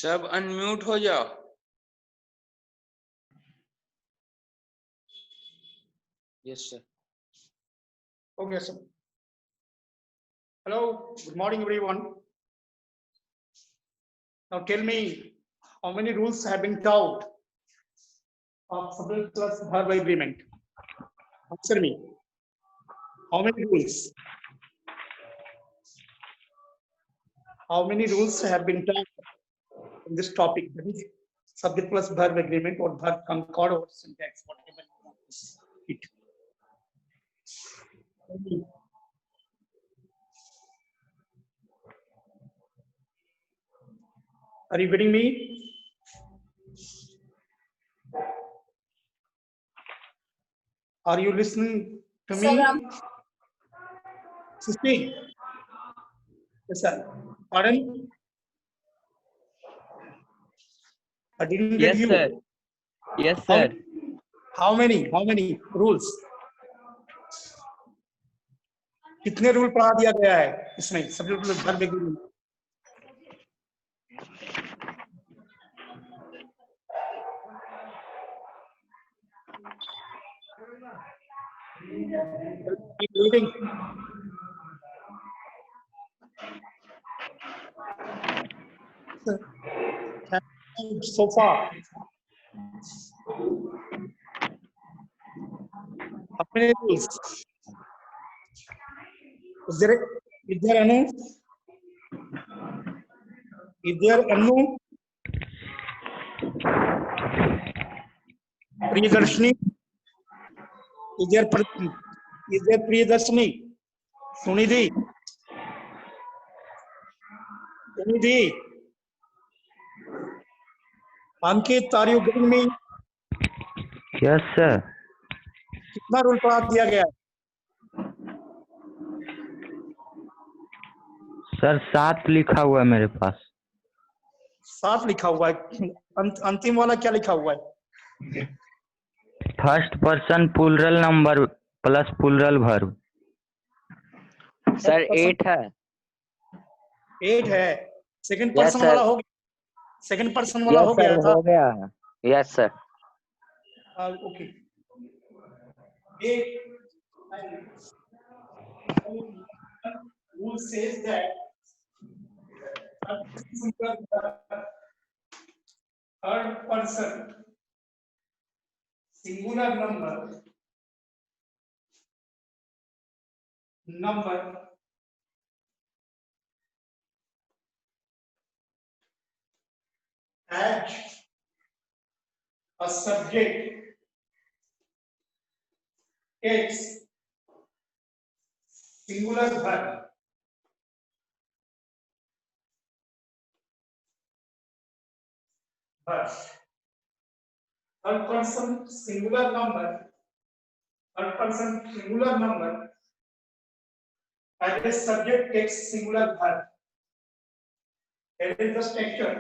सब अनम्यूट हो जाओ। Yes sir. Okay, sir. Hello, good morning, everyone. Now tell me, how many rules have been taught of surplus verb agreement? Answer me. How many rules? How many rules have been taught in this topic? That is subject plus verb agreement or verb concord or syntax, whatever you want to say it. Are you getting me? Are you listening to me? Sisti? Yes, sir. Pardon? I didn't get Yes, you. sir. Yes, How sir. many? How many? How many rules? कितने rule पढ़ा दिया गया है इसमें subject plus verb agreement? Reading. So far, how many rules? Is there Anu? Is there Anu? Priyadarshini? Is there Priyadarshini? Sunidhi? Sunidhi? Ankit, are you getting me? Yes, sir. कितना rule पढ़ा दिया गया है? सर 7 लिखा हुआ है मेरे पास। 7 लिखा हुआ है। अंतिम वाला क्या लिखा हुआ है? First person plural number plus plural verb. Sir 8 है। 8 है। सेकंड पर्सन वाला हो गया। सेकंड पर्सन वाला हो गया था। हो गया है। Yes sir. Okay. Rule says that third person singular number as a subject takes singular verb. Third person singular number as a subject takes singular verb. Here is the structure.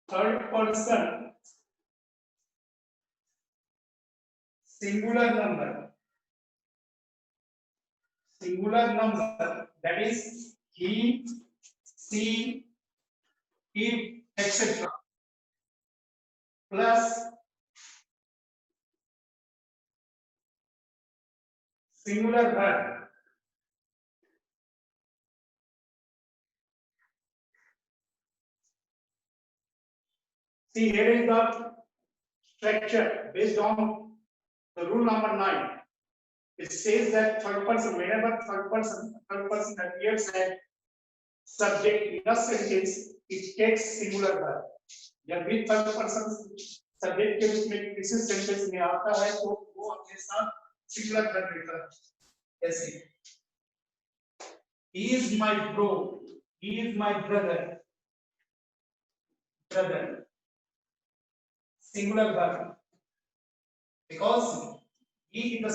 Third person singular number, that is he, she, it, etc. plus singular verb. See, here is the structure based on the rule number 9. It says that third person, whenever third person appears as subject in a sentence, it takes singular verb. जब भी third person subject के रूप में किसी sentence में आता है तो वो अपने साथ सिंगुलर वर्ब लेता है। ऐसे he is my bro, he is my brother, singular verb, because he is the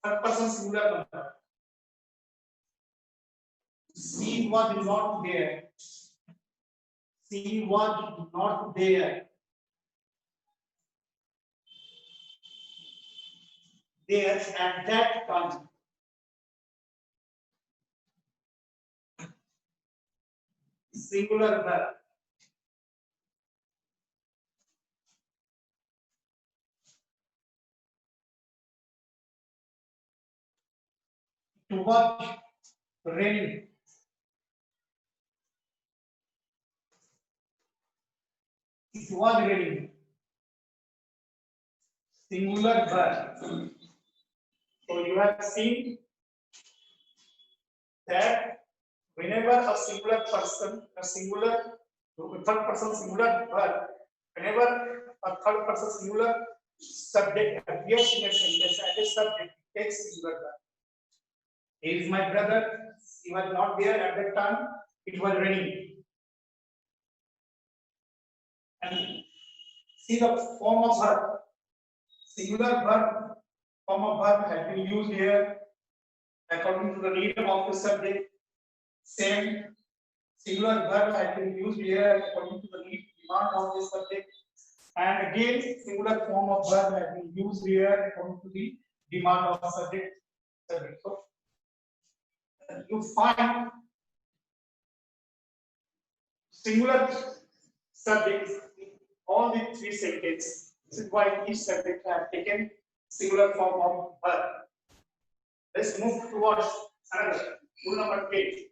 third person singular number. She was not there. She was not there. There at that time. singular verb. To watch raining. It was raining. Singular verb. So you have seen that whenever a singular person, a singular third person singular verb, whenever a third person singular subject appears in a sentence as a subject, it takes singular verb. He is my brother. He was not there at that time. It was raining. And see the form of verb. Singular verb, form of verb has been used here according to the need of the subject. Same singular verb has been used here according to the need demand of the subject. And again, singular form of verb has been used here according to the demand of the subject. So you find singular subjects in all the three sentences. This is why each subject has taken singular form of verb. Let's move towards another rule number 8.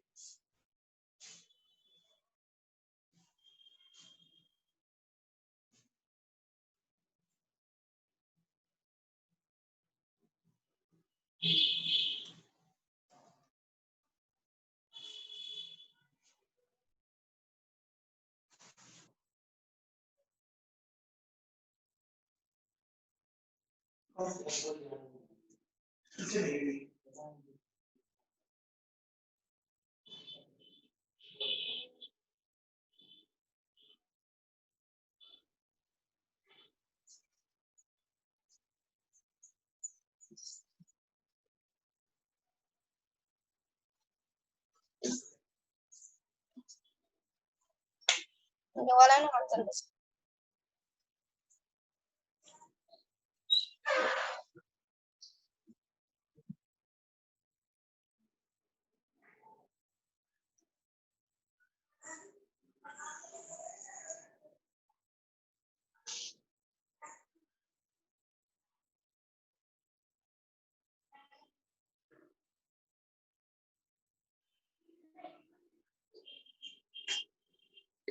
Jualan nonton.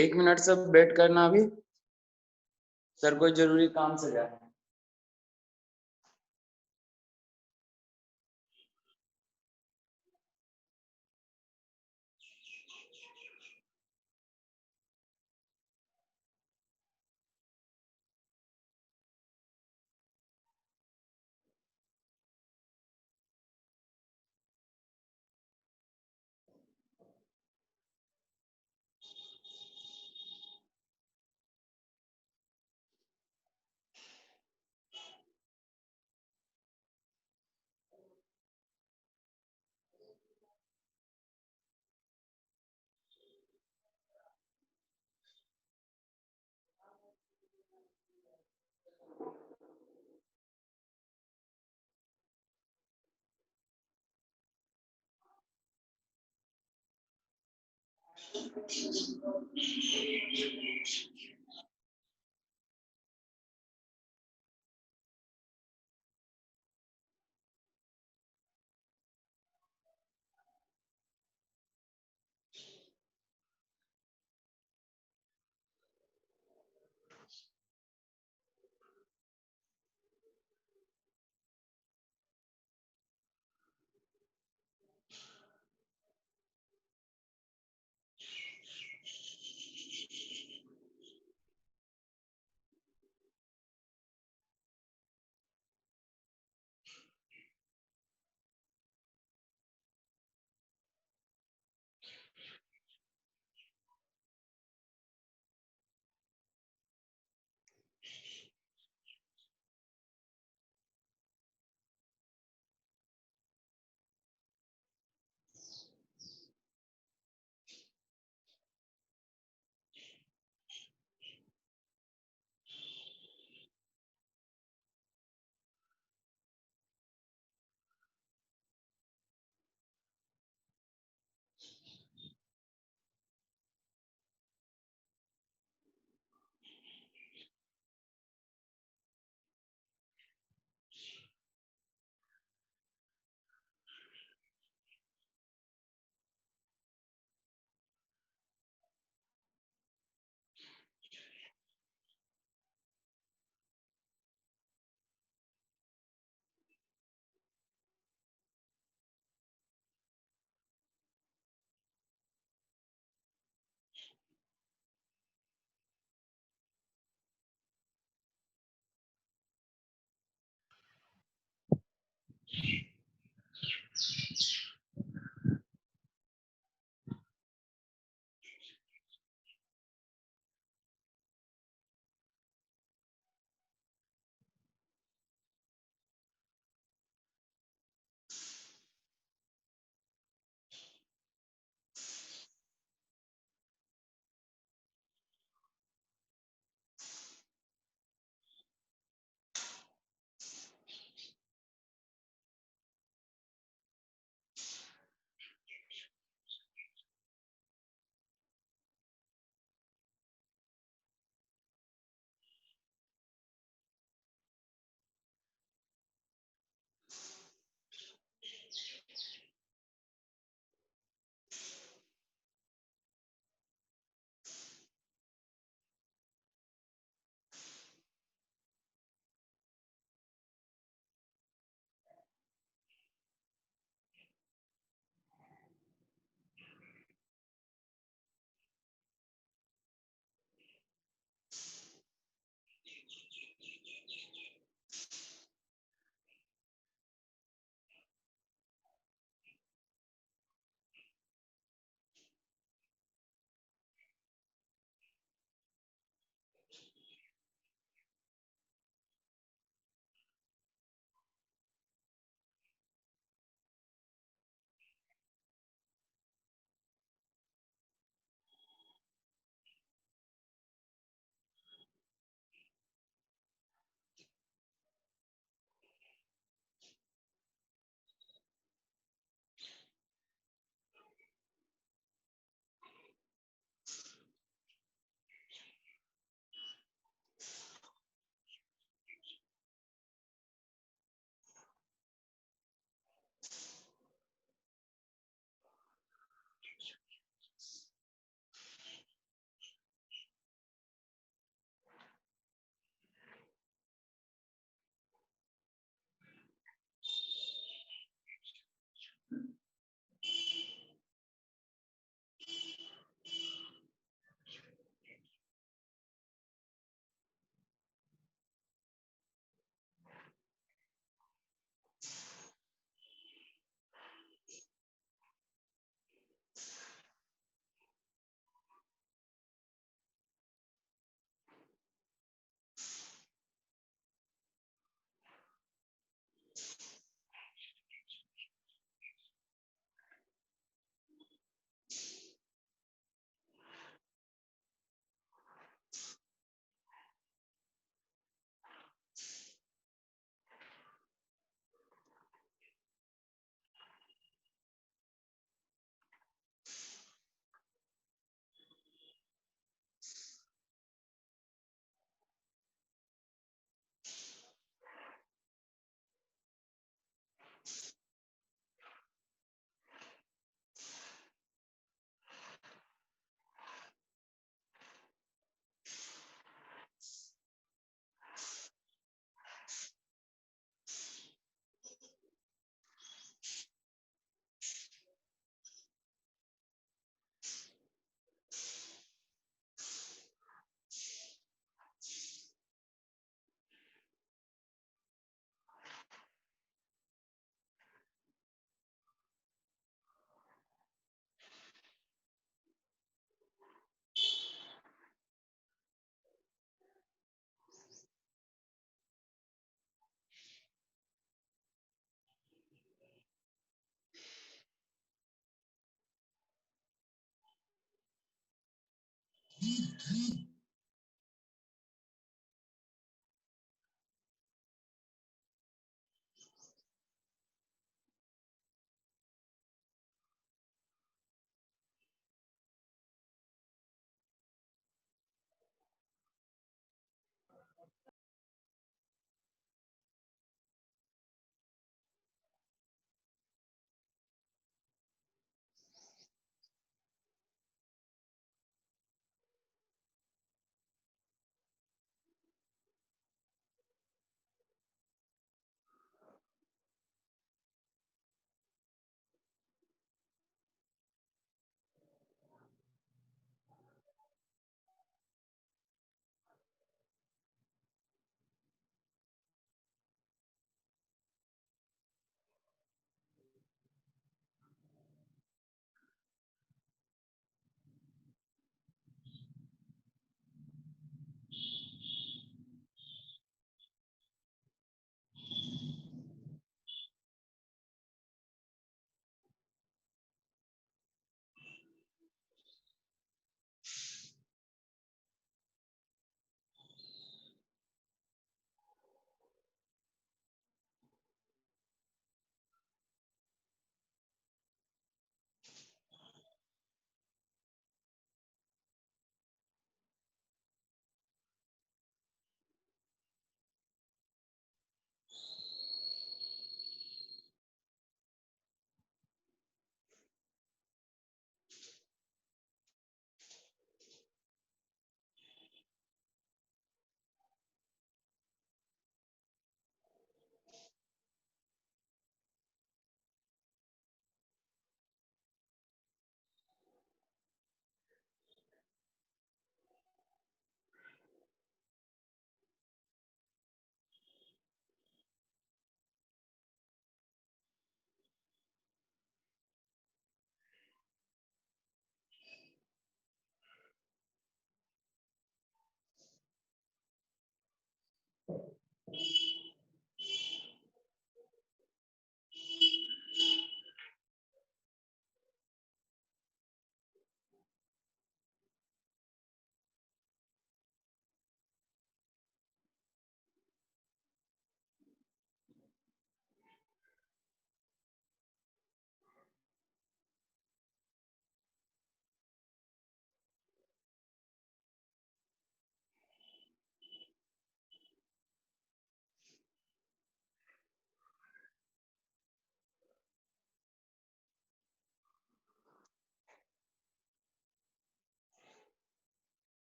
एक minute सब wait करना अभी sir कोई जरूरी काम से जा रहे हैं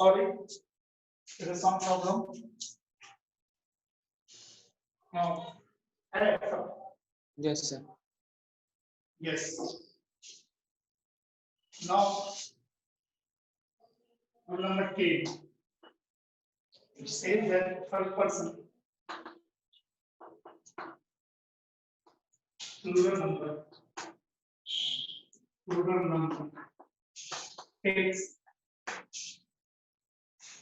sorry, there is some problem. Now, Alexa, Yes, sir. yes. Now, rule number 10. It says that third person plural number takes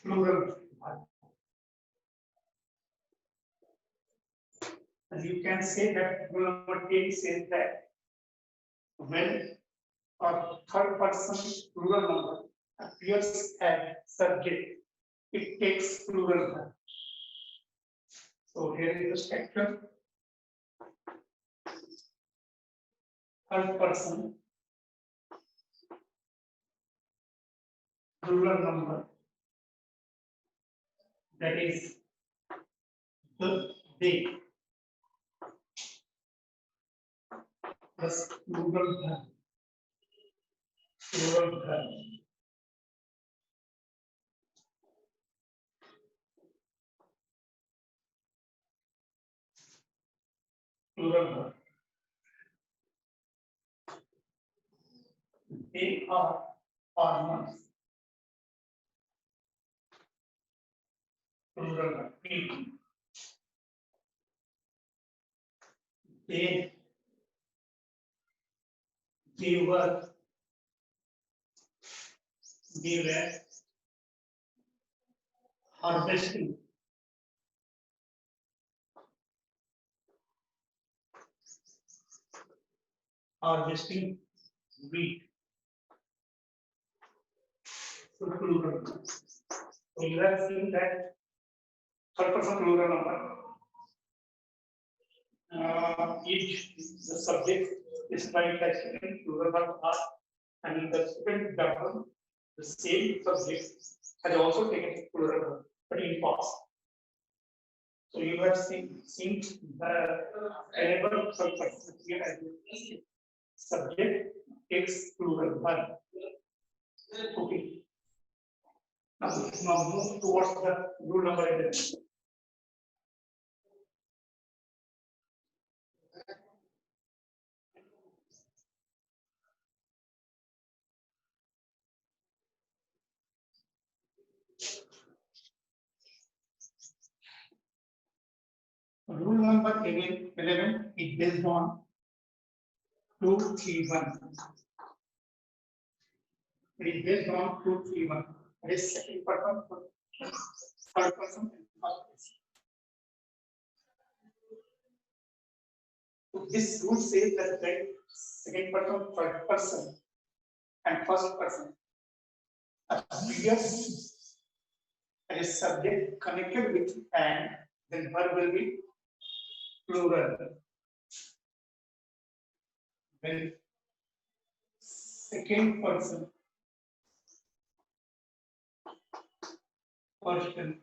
plural. And you can say that rule number 10 says that when a third person plural number appears as subject, it takes plural verb. So here is the structure. Third person plural number, that is they, plus plural verb. Plural verb. Plural verb. They are farmers. Plural verb. They were harvesting. Harvesting wheat. So plural. So you have seen that third person plural number. Each the subject is tried as second plural verb are, and in the second double, the same subject has also taken plural verb, but in past. So you have seen the enable third person here as the subject takes plural verb. Okay. Now move towards the rule number 11. Rule number 11 is based on 231. It is based on 231. It is second person, third person, and first person. So this rule says that the second person, third person, and first person appears as a subject connected with and, then verb will be plural. When second person, person,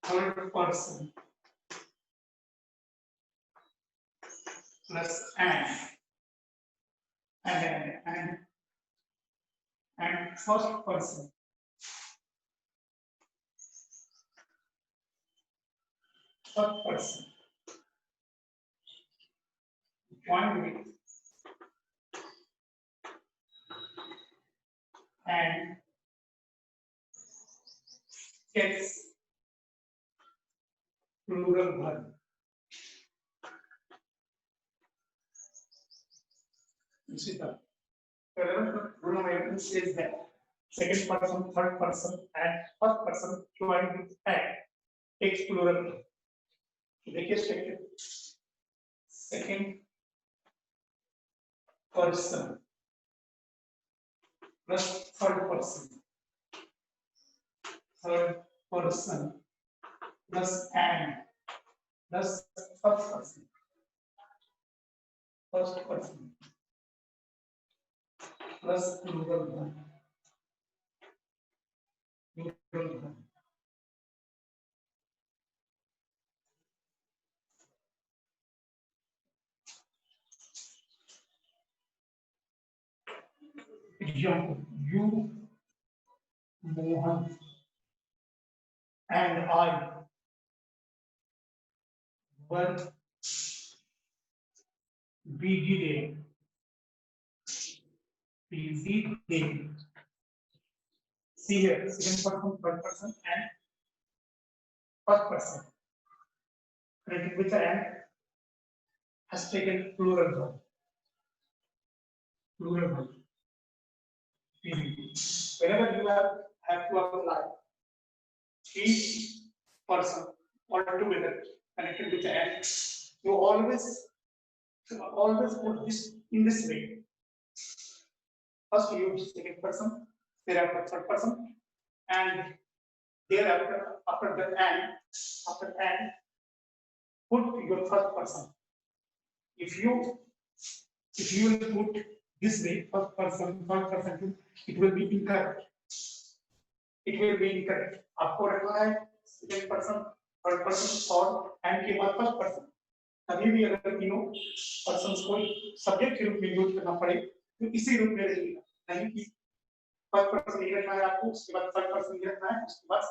third person plus and first person joined with and gets plural verb. You see that? Rule number 11 says that second person, third person, and first person joined with and takes plural verb. So देखिए structure. Second person plus third person plus and plus first person plus plural verb. Example, you Mohan and I were busy day. See here, second person, third person, and first person. Connected with the and has taken plural verb. Plural verb. Whenever you have to apply each person altogether connected with the and, you always put this in this way. First you use second person, thereafter third person, and thereafter after and put your first person. If you will put this way, first person, third person, it will be incorrect. आपको रखना है second person, third person और and के बाद first person. कभी भी अगर तीनों persons को subject के रूप में यूज करना पड़े तो इसी रूप में रहेगा, नहीं कि first person नहीं रखना है आपको, उसके बाद third person नहीं रखना है, उसके बाद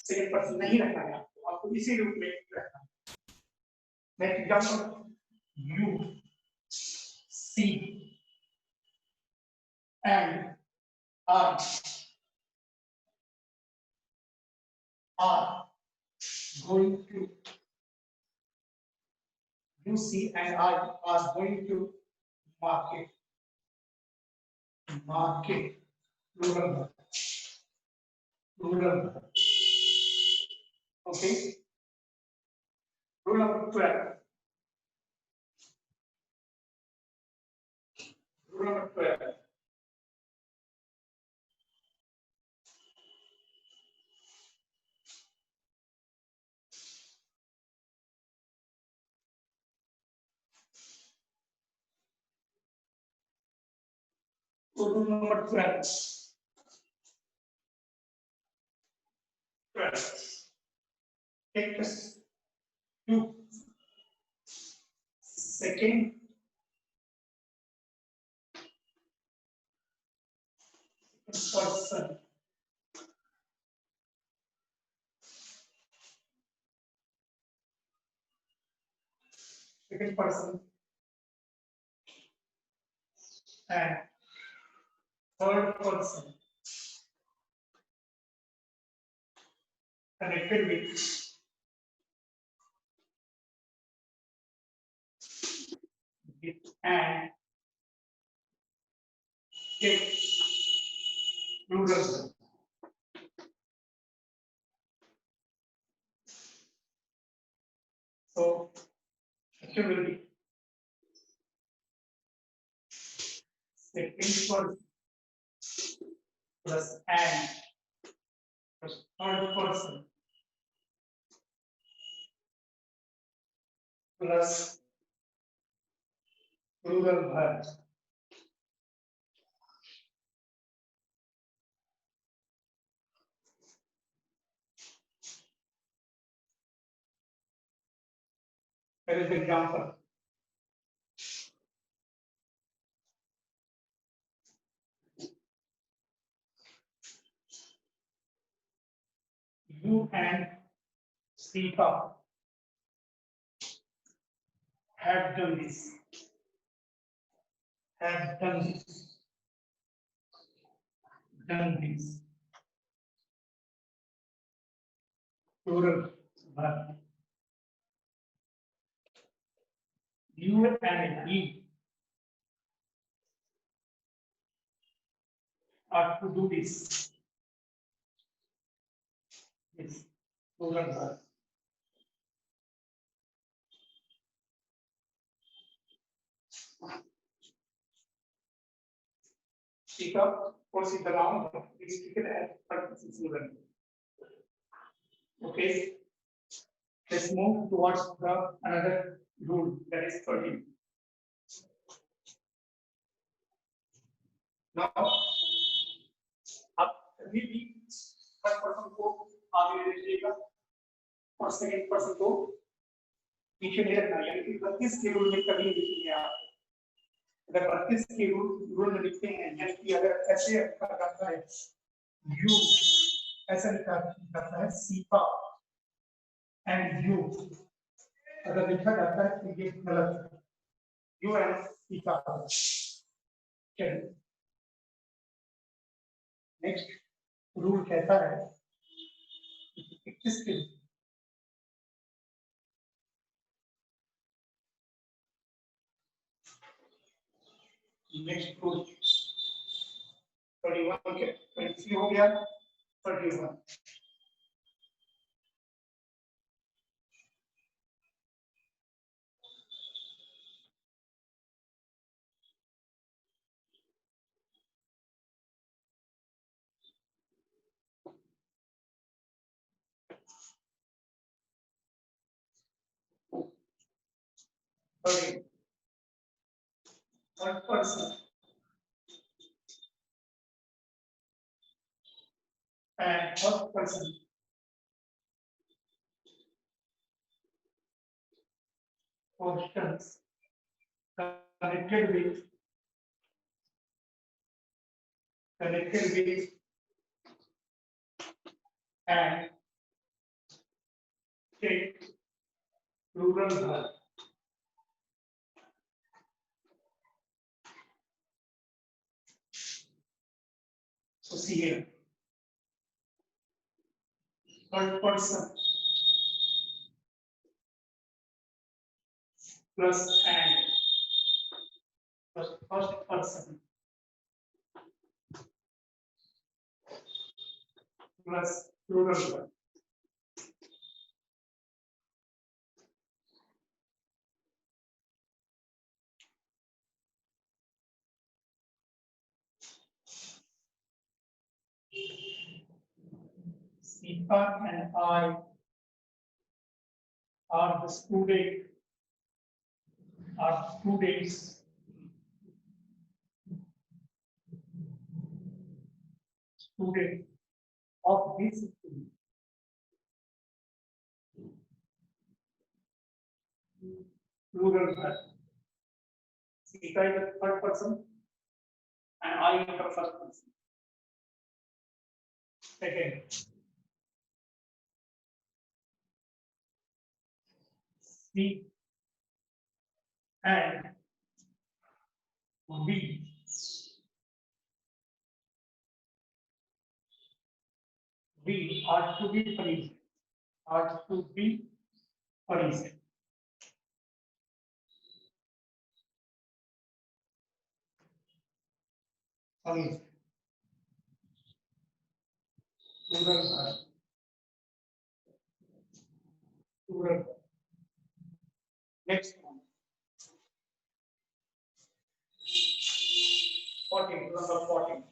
second person नहीं रखना है आपको इसी रूप में रखना है. Next example, you see and are going to. You see and I are going to market. Plural. Okay. Rule number 12. Rule number 12. Rule number 12. 12. Take this 2. Second person. Second person and third person connected with and take plural. So it will be second person plus and plus third person plus plural verb. Here is the example. You and Sita have done this. Plural verb. You and he are to do this. This plural verb. Sita or Sita Ram is treated as plural. Okay. Let's move towards the another rule, that is 13. Now, आप कभी भी first person को आगे ले लीजिएगा और second person को पीछे नहीं रखना, यानी कि 32 के रूल में कभी नहीं लिखेंगे आप. अगर 32 के रूल में लिखते हैं, यानी कि अगर ऐसे रखा जाता है यू ऐसा लिखा जाता है सीपा एंड यू अगर लिखा जाता है तो ये गलत है। You and cepa. Next rule कहता है 21 के नेक्स्ट रूल 31 के 23 हो गया 31 30 one person and first person questions connected with and take plural verb. So see here, third person plus and plus first person plus plural verb. Sipa and I are the students of this school. Plural verb. Sita is the third person and I is the first person. Second, we and we are to be punished. Are to be punished. Punished. Plural verb. Plural verb. Next one. 40, number 40.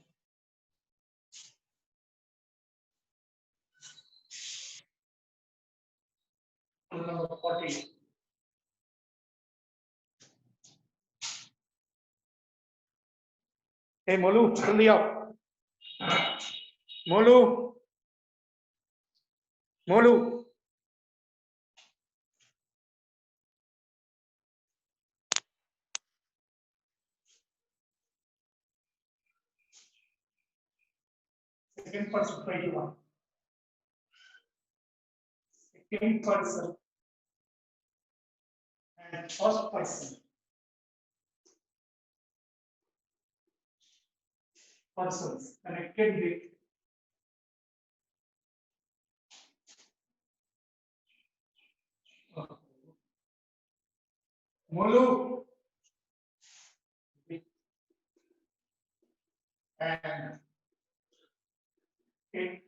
Number 40. Hey Molu, जल्दी आओ. Molu. Second person 21. Second person and first person. Persons connected with Molu and it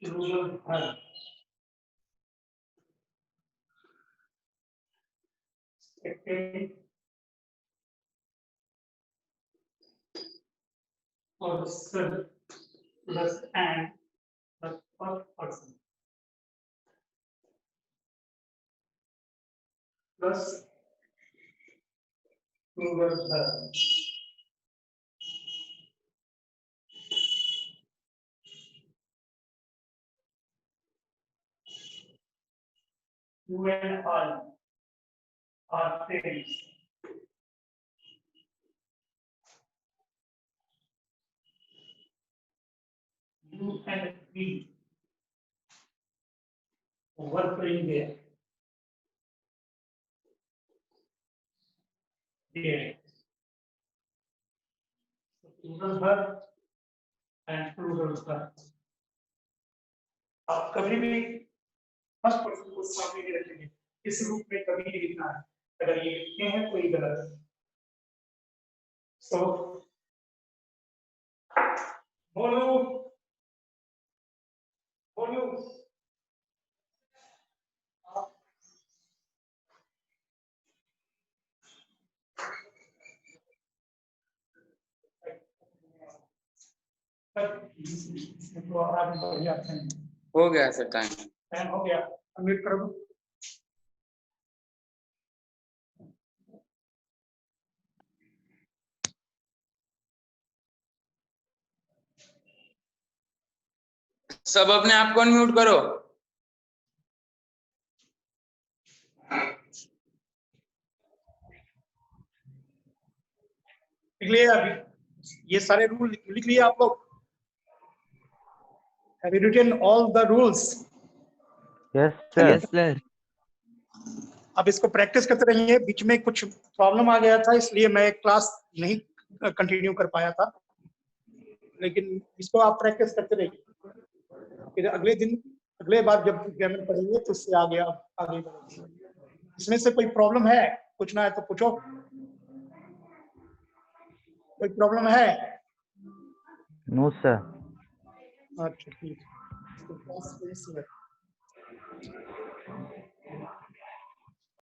plural verb. Second person plus and plus first person plus plural verb. You and I are friends. you and me working there. Yeah. So plural verb and plural verb. आप कभी भी first person को सामने नहीं रखेंगे, इस रूप में कभी नहीं लिखना है। अगर ये लिखते हैं तो ये गलत है। So बोलो तो आज बढ़िया है। हो गया सर टाइम। टाइम हो गया, अनम्यूट करो। सब अपने आप को अनम्यूट करो। लिख लिए अभी ये सारे रूल लिख लिए आप लोग? Have you written all the rules? Yes, sir. Yes, sir. अब इसको प्रैक्टिस करते रहिए। बीच में कुछ प्रॉब्लम आ गया था, इसलिए मैं क्लास नहीं कंटिन्यू कर पाया था, लेकिन इसको आप प्रैक्टिस करते रहिए। फिर अगले दिन, अगले बार जब ग्रामर पढ़ेंगे तो इससे आगे बढ़ेंगे। इसमें से कोई प्रॉब्लम है? पूछना है तो पूछो। कोई प्रॉब्लम है? No, sir. अच्छा ठीक है।